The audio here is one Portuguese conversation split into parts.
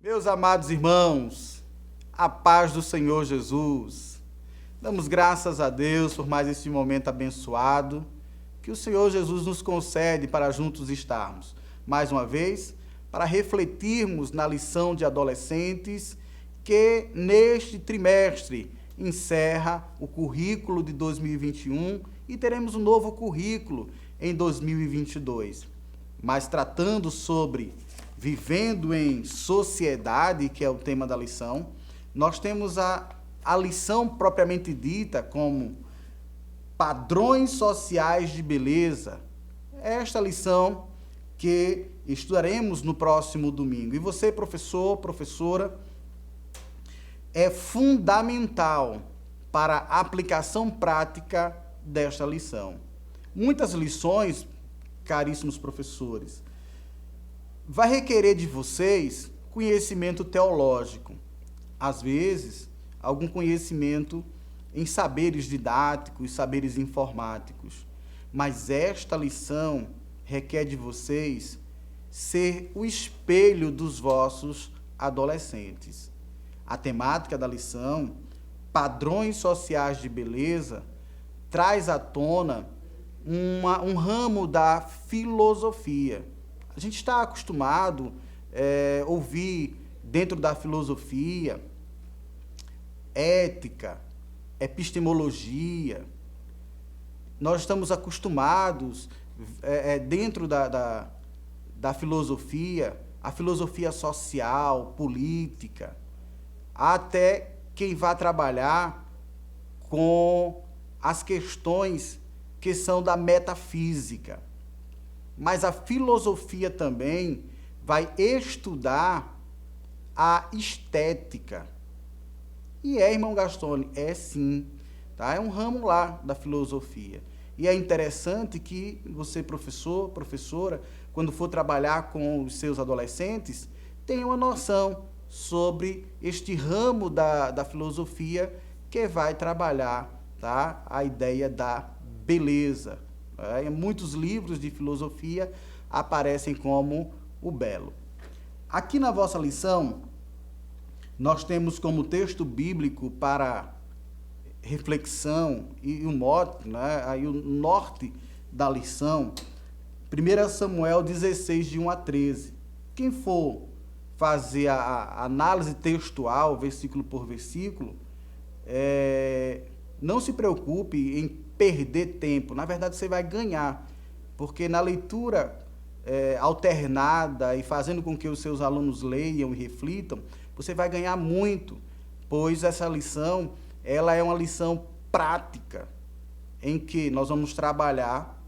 Meus amados irmãos, a paz do Senhor Jesus. Damos graças a Deus por mais este momento abençoado que o Senhor Jesus nos concede para juntos estarmos. Mais uma vez, para refletirmos na lição de adolescentes que neste trimestre encerra o currículo de 2021 e teremos um novo currículo em 2022. Mas tratando sobre vivendo em sociedade, que é o tema da lição, nós temos a lição propriamente dita como padrões sociais de beleza. Esta lição que estudaremos no próximo domingo. E você, professor, professora, é fundamental para a aplicação prática desta lição. Muitas lições, caríssimos professores, vai requerer de vocês conhecimento teológico, às vezes, algum conhecimento em saberes didáticos, saberes informáticos. Mas esta lição requer de vocês ser o espelho dos vossos adolescentes. A temática da lição, padrões sociais de beleza, traz à tona um ramo da filosofia. A gente está acostumado a ouvir dentro da filosofia, ética, epistemologia. Nós estamos acostumados, dentro da filosofia, a filosofia social, política, até quem vai trabalhar com as questões que são da metafísica. Mas a filosofia também vai estudar a estética. E irmão Gastone? É sim. Tá? É um ramo lá da filosofia. E é interessante que você, professor, professora, quando for trabalhar com os seus adolescentes, tenha uma noção sobre este ramo da filosofia que vai trabalhar, tá? A ideia da beleza. Muitos livros de filosofia aparecem como o belo. Aqui na vossa lição, nós temos como texto bíblico para reflexão e o mote, né, aí o norte da lição, 1 Samuel 16, de 1 a 13. Quem for fazer a análise textual, versículo por versículo, não se preocupe em perder tempo. Na verdade, você vai ganhar, porque na leitura alternada e fazendo com que os seus alunos leiam e reflitam, você vai ganhar muito, pois essa lição, ela é uma lição prática, em que nós vamos trabalhar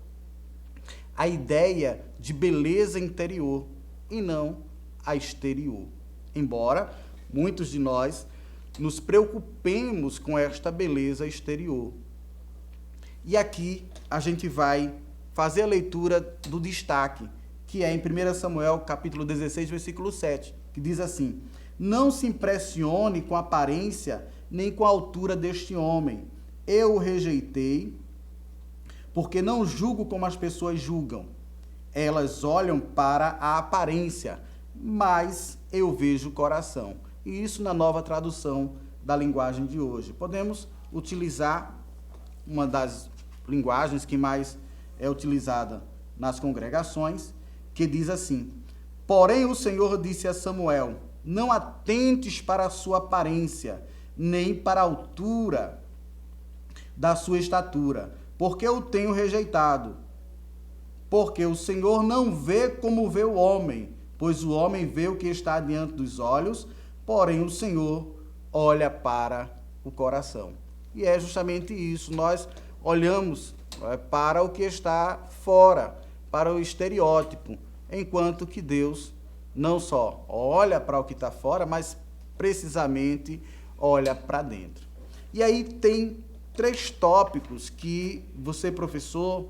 a ideia de beleza interior e não a exterior. Embora muitos de nós nos preocupemos com esta beleza exterior. E aqui a gente vai fazer a leitura do destaque, que é em 1 Samuel, capítulo 16, versículo 7, que diz assim: não se impressione com a aparência nem com a altura deste homem. Eu o rejeitei, porque não julgo como as pessoas julgam. Elas olham para a aparência, mas eu vejo o coração. E isso na nova tradução da linguagem de hoje. Podemos utilizar uma das linguagens que mais é utilizada nas congregações, que diz assim: porém o Senhor disse a Samuel, não atentes para a sua aparência, nem para a altura da sua estatura, porque eu tenho rejeitado. Porque o Senhor não vê como vê o homem, pois o homem vê o que está diante dos olhos, porém o Senhor olha para o coração. E é justamente isso, nós olhamos para o que está fora, para o estereótipo, enquanto que Deus não só olha para o que está fora, mas precisamente olha para dentro. E aí tem 3 tópicos que você, professor,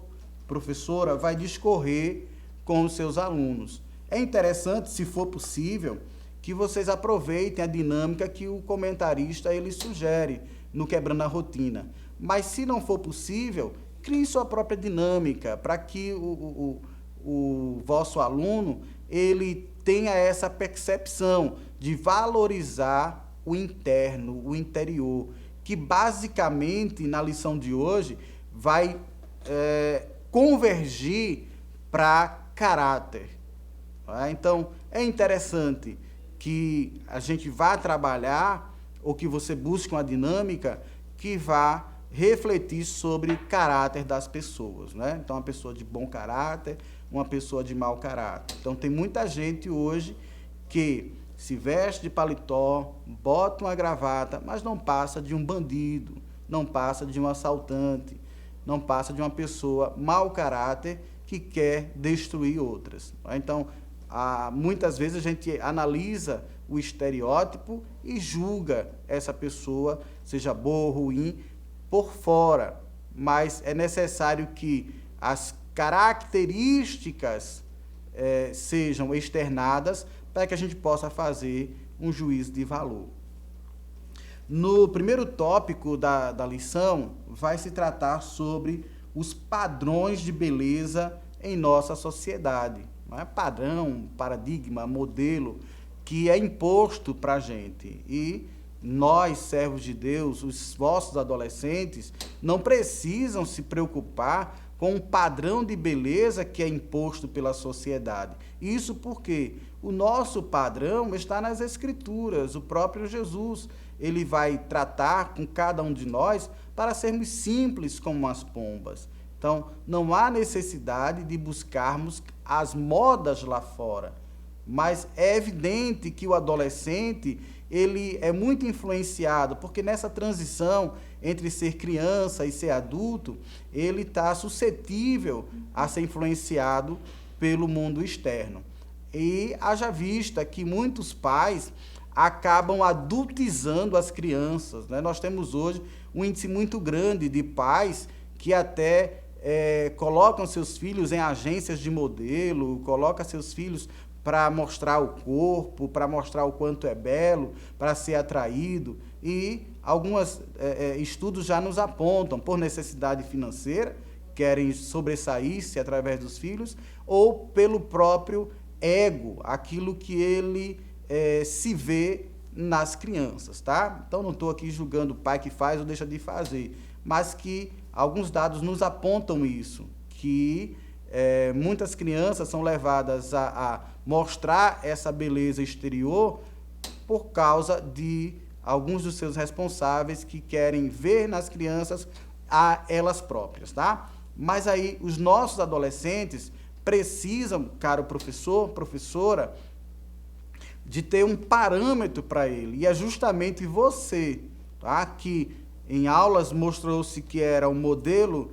professora, vai discorrer com os seus alunos. É interessante, se for possível, que vocês aproveitem a dinâmica que o comentarista ele sugere no Quebrando a Rotina. Mas, se não for possível, crie sua própria dinâmica para que o vosso aluno ele tenha essa percepção de valorizar o interno, o interior, que basicamente, na lição de hoje, vai convergir para caráter. Então, é interessante que a gente vá trabalhar, ou que você busque uma dinâmica que vá refletir sobre o caráter das pessoas, né? Então, uma pessoa de bom caráter, uma pessoa de mau caráter. Então, tem muita gente hoje que se veste de paletó, bota uma gravata, mas não passa de um bandido, não passa de um assaltante, não passa de uma pessoa mau caráter que quer destruir outras. Então, muitas vezes a gente analisa o estereótipo e julga essa pessoa, seja boa ou ruim, por fora, mas é necessário que as características sejam externadas para que a gente possa fazer um juízo de valor. No primeiro tópico da lição, vai se tratar sobre os padrões de beleza em nossa sociedade. Não é? Padrão, paradigma, modelo que é imposto para a gente. E nós, servos de Deus, os vossos adolescentes, não precisam se preocupar com um padrão de beleza que é imposto pela sociedade. Isso porque o nosso padrão está nas Escrituras. O próprio Jesus, ele vai tratar com cada um de nós para sermos simples como as pombas. Então, não há necessidade de buscarmos as modas lá fora. Mas é evidente que o adolescente, ele é muito influenciado, porque nessa transição entre ser criança e ser adulto, ele está suscetível a ser influenciado pelo mundo externo. E haja vista que muitos pais acabam adultizando as crianças, né? Nós temos hoje um índice muito grande de pais que até colocam seus filhos em agências de modelo, colocam seus filhos para mostrar o corpo, para mostrar o quanto é belo, para ser atraído. E alguns estudos já nos apontam, por necessidade financeira, querem sobressair-se através dos filhos, ou pelo próprio ego, aquilo que ele se vê nas crianças, tá? Então, não estou aqui julgando o pai que faz ou deixa de fazer, mas que alguns dados nos apontam isso, que muitas crianças são levadas a mostrar essa beleza exterior por causa de alguns dos seus responsáveis que querem ver nas crianças a elas próprias, tá? Mas aí os nossos adolescentes precisam, caro professor, professora, de ter um parâmetro para ele, e é justamente você, tá? Que em aulas mostrou-se que era um modelo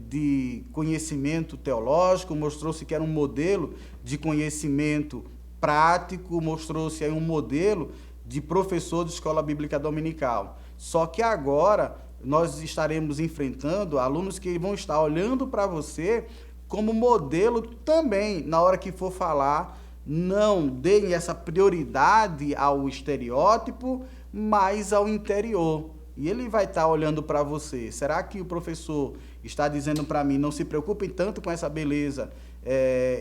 de conhecimento teológico, mostrou-se que era um modelo de conhecimento prático, mostrou-se aí um modelo de professor de escola bíblica dominical. Só que agora nós estaremos enfrentando alunos que vão estar olhando para você como modelo também, na hora que for falar. Não deem essa prioridade ao estereótipo, mas ao interior. E ele vai estar olhando para você. Será que o professor está dizendo para mim, não se preocupem tanto com essa beleza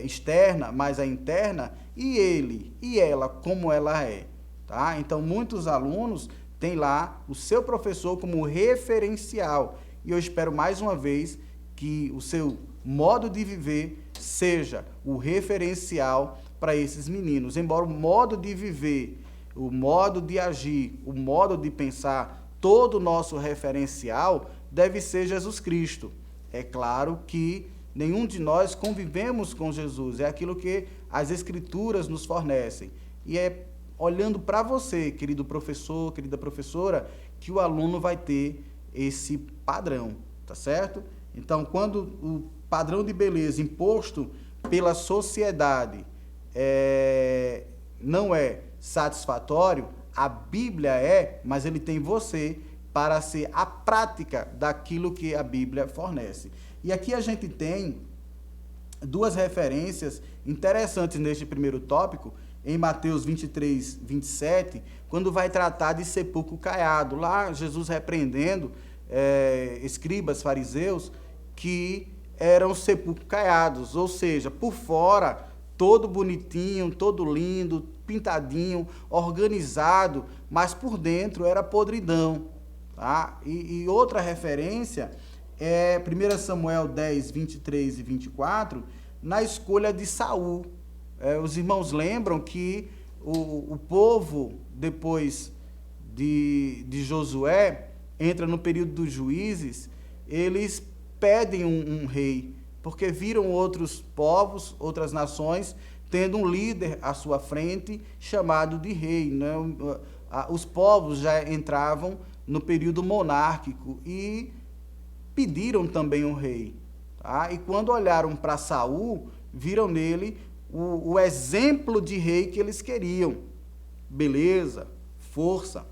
externa, mas a interna? E ele, e ela, como ela é? Tá? Então, muitos alunos têm lá o seu professor como referencial. E eu espero, mais uma vez, que o seu modo de viver seja o referencial para esses meninos. Embora o modo de viver, o modo de agir, o modo de pensar, todo o nosso referencial deve ser Jesus Cristo. É claro que nenhum de nós convivemos com Jesus, é aquilo que as Escrituras nos fornecem. E é olhando para você, querido professor, querida professora, que o aluno vai ter esse padrão, tá certo? Então, quando o padrão de beleza imposto pela sociedade não é satisfatório, a Bíblia mas ele tem você para ser a prática daquilo que a Bíblia fornece. E aqui a gente tem duas referências interessantes neste primeiro tópico, em Mateus 23, 27, quando vai tratar de sepulcro caiado. Lá, Jesus repreendendo escribas, fariseus, que eram sepulcros caiados, ou seja, por fora, todo bonitinho, todo lindo, pintadinho, organizado, mas por dentro era podridão. Tá? E outra referência é 1 Samuel 10, 23 e 24, na escolha de Saul. Os irmãos lembram que o povo, depois de Josué, entra no período dos juízes, eles pedem um rei, porque viram outros povos, outras nações, tendo um líder à sua frente, chamado de rei. Né? Os povos já entravam no período monárquico e pediram também um rei. Tá? E quando olharam para Saul, viram nele o exemplo de rei que eles queriam. Beleza, força,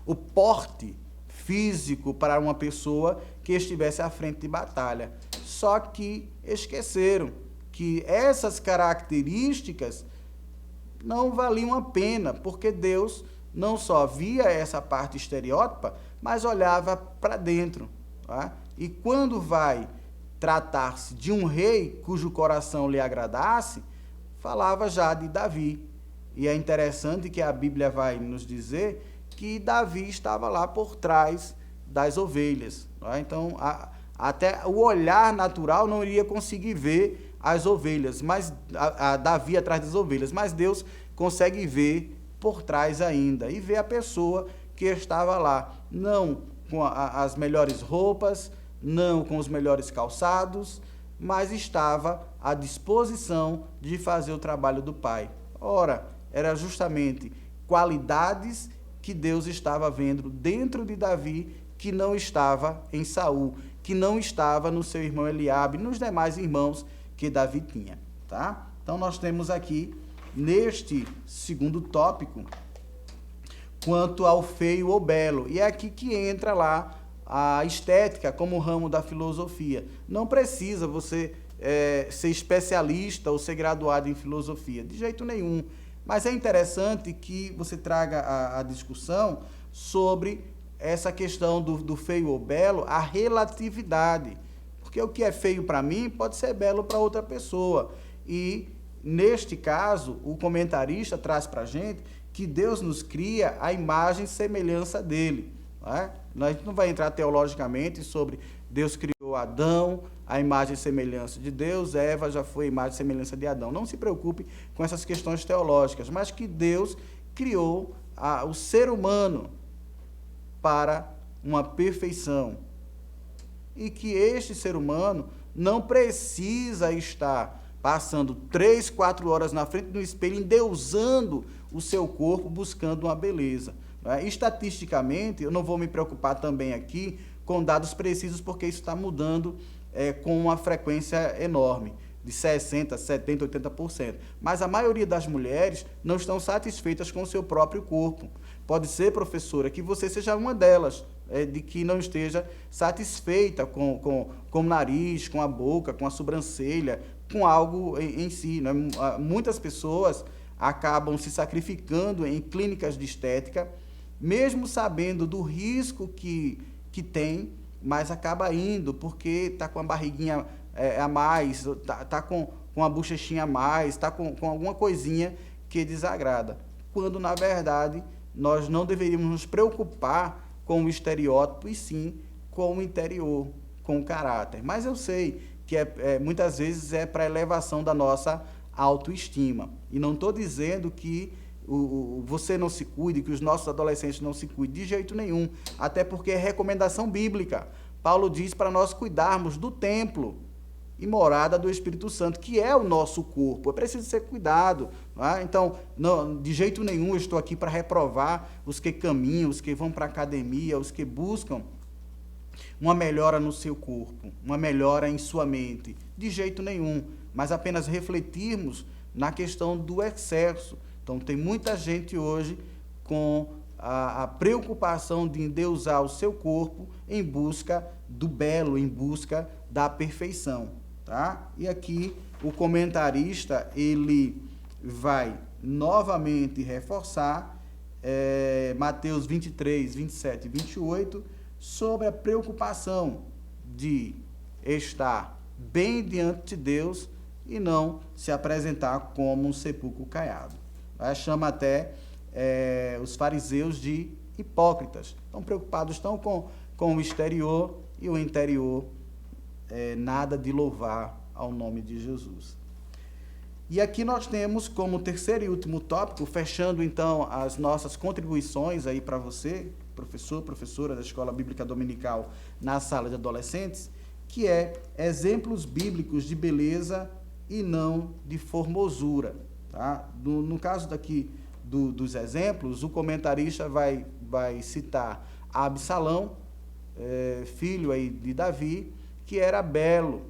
o porte físico para uma pessoa que estivesse à frente de batalha. Só que esqueceram que essas características não valiam a pena, porque Deus não só via essa parte estereótipa, mas olhava para dentro. Tá? E quando vai tratar-se de um rei cujo coração lhe agradasse, falava já de Davi. E é interessante que a Bíblia vai nos dizer que Davi estava lá por trás das ovelhas. Tá? Então, até o olhar natural não iria conseguir ver as ovelhas, mas a Davi atrás das ovelhas, mas Deus consegue ver por trás ainda, e ver a pessoa que estava lá, não com as melhores roupas, não com os melhores calçados, mas estava à disposição de fazer o trabalho do Pai. Ora, era justamente qualidades que Deus estava vendo dentro de Davi, que não estava em Saul, que não estava no seu irmão Eliabe, nos demais irmãos que Davi tinha. Tá? Então, nós temos aqui, neste segundo tópico, quanto ao feio ou belo. E é aqui que entra lá a estética como ramo da filosofia. Não precisa você ser especialista ou ser graduado em filosofia, de jeito nenhum. Mas é interessante que você traga a discussão sobre essa questão do feio ou belo, a relatividade. Porque o que é feio para mim pode ser belo para outra pessoa. E, neste caso, o comentarista traz para a gente que Deus nos cria a imagem e semelhança dele. Né? A gente não vai entrar teologicamente sobre Deus criou Adão, a imagem e semelhança de Deus, Eva já foi a imagem e semelhança de Adão. Não se preocupe com essas questões teológicas, mas que Deus criou o ser humano para uma perfeição. E que este ser humano não precisa estar passando 3, 4 horas na frente do espelho, endeusando o seu corpo, buscando uma beleza. Né? Estatisticamente, eu não vou me preocupar também aqui com dados precisos, porque isso está mudando com uma frequência enorme, de 60%, 70%, 80%. Mas a maioria das mulheres não estão satisfeitas com o seu próprio corpo. Pode ser, professora, que você seja uma delas, de que não esteja satisfeita com o nariz, com a boca, com a sobrancelha, com algo em si. Né? Muitas pessoas acabam se sacrificando em clínicas de estética, mesmo sabendo do risco que tem, mas acaba indo porque está com a barriguinha a mais, está com a bochechinha a mais, está com alguma coisinha que desagrada. Quando, na verdade, nós não deveríamos nos preocupar com o estereótipo, e sim com o interior, com o caráter. Mas eu sei que muitas vezes é para elevação da nossa autoestima. E não estou dizendo que você não se cuide, que os nossos adolescentes não se cuidem, de jeito nenhum. Até porque é recomendação bíblica. Paulo diz para nós cuidarmos do templo e morada do Espírito Santo, que é o nosso corpo. É preciso ser cuidado. Não é? Então, não, de jeito nenhum eu estou aqui para reprovar os que caminham, os que vão para a academia, os que buscam uma melhora no seu corpo, uma melhora em sua mente. De jeito nenhum. Mas apenas refletirmos na questão do excesso. Então, tem muita gente hoje com a preocupação de endeusar o seu corpo em busca do belo, em busca da perfeição. Tá? E aqui o comentarista ele vai novamente reforçar Mateus 23, 27 e 28 sobre a preocupação de estar bem diante de Deus e não se apresentar como um sepulcro caiado. Chama até os fariseus de hipócritas. Estão preocupados com o exterior e o interior, nada de louvar ao nome de Jesus. E aqui nós temos como terceiro e último tópico, fechando então as nossas contribuições aí para você, professor, professora da Escola Bíblica Dominical na sala de adolescentes, que é exemplos bíblicos de beleza e não de formosura. Tá? No caso daqui dos exemplos, o comentarista vai citar Absalão, filho aí de Davi, que era belo,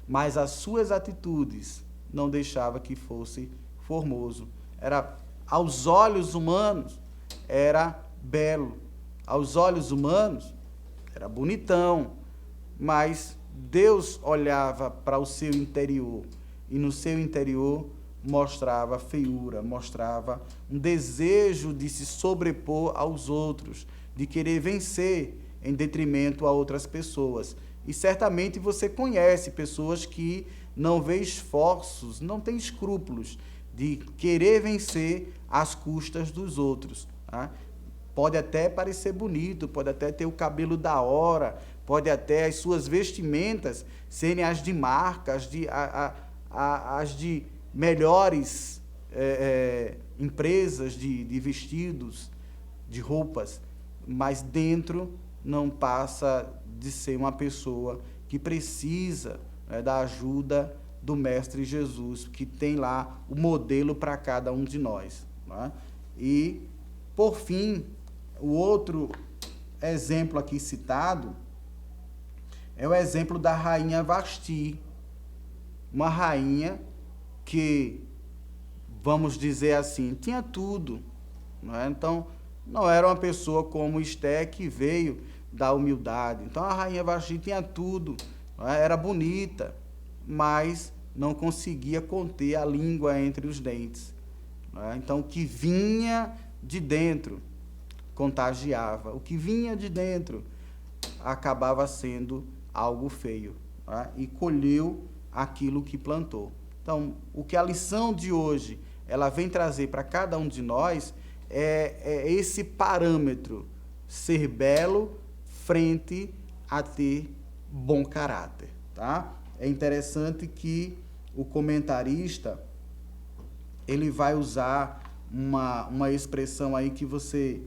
mas as suas atitudes não deixava que fosse formoso. Era, aos olhos humanos, era belo. Aos olhos humanos, era bonitão. Mas Deus olhava para o seu interior. E no seu interior mostrava feiura, mostrava um desejo de se sobrepor aos outros, de querer vencer em detrimento a outras pessoas. E certamente você conhece pessoas que não vê esforços, não tem escrúpulos de querer vencer às custas dos outros. Tá? Pode até parecer bonito, pode até ter o cabelo da hora, pode até as suas vestimentas serem as de marca, as de melhores empresas de vestidos, de roupas, mas dentro não passa de ser uma pessoa que precisa da ajuda do Mestre Jesus, que tem lá o modelo para cada um de nós. Né? E, por fim, o outro exemplo aqui citado é o exemplo da rainha Vasti, uma rainha que, vamos dizer assim, tinha tudo. Não é? Então, não era uma pessoa como Esté, que veio da humildade. Então, a rainha Vasti tinha tudo. Era bonita, mas não conseguia conter a língua entre os dentes. Então, o que vinha de dentro contagiava. O que vinha de dentro acabava sendo algo feio. E colheu aquilo que plantou. Então, o que a lição de hoje ela vem trazer para cada um de nós é esse parâmetro, ser belo frente a ter bom caráter, tá? É interessante que o comentarista ele vai usar uma expressão aí que você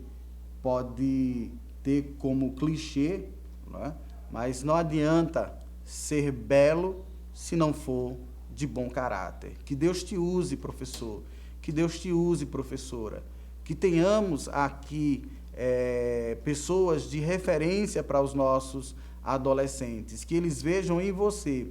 pode ter como clichê, né? Mas não adianta ser belo se não for de bom caráter. Que Deus te use, professor, que Deus te use, professora, que tenhamos aqui pessoas de referência para os nossos adolescentes, que eles vejam em você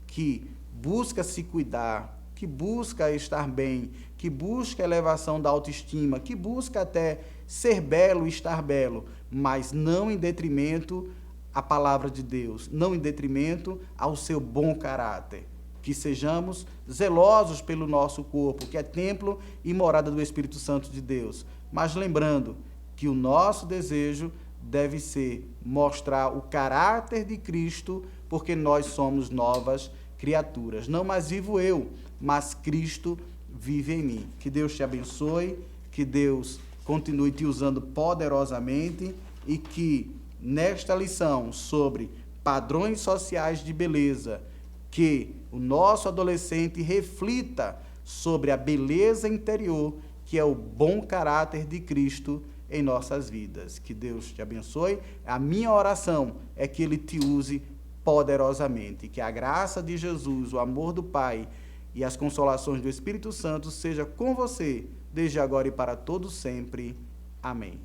que busca se cuidar, que busca estar bem, que busca elevação da autoestima, que busca até ser belo e estar belo, mas não em detrimento à palavra de Deus, não em detrimento ao seu bom caráter. Que sejamos zelosos pelo nosso corpo, que é templo e morada do Espírito Santo de Deus, mas lembrando que o nosso desejo deve ser mostrar o caráter de Cristo, porque nós somos novas criaturas. Não mais vivo eu, mas Cristo vive em mim. Que Deus te abençoe, que Deus continue te usando poderosamente e que nesta lição sobre padrões sociais de beleza, que o nosso adolescente reflita sobre a beleza interior, que é o bom caráter de Cristo em nossas vidas. Que Deus te abençoe. A minha oração é que Ele te use poderosamente. Que a graça de Jesus, o amor do Pai e as consolações do Espírito Santo seja com você, desde agora e para todo sempre. Amém.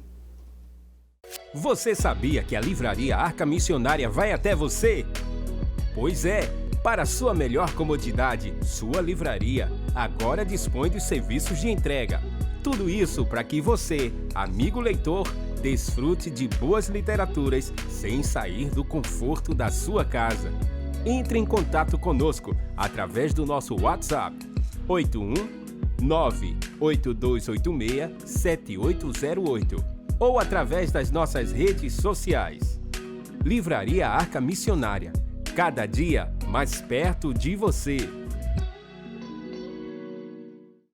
Você sabia que a Livraria Arca Missionária vai até você? Pois é, para sua melhor comodidade, sua livraria agora dispõe dos serviços de entrega. Tudo isso para que você, amigo leitor, desfrute de boas literaturas sem sair do conforto da sua casa. Entre em contato conosco através do nosso WhatsApp 81982867808 ou através das nossas redes sociais. Livraria Arca Missionária, cada dia mais perto de você.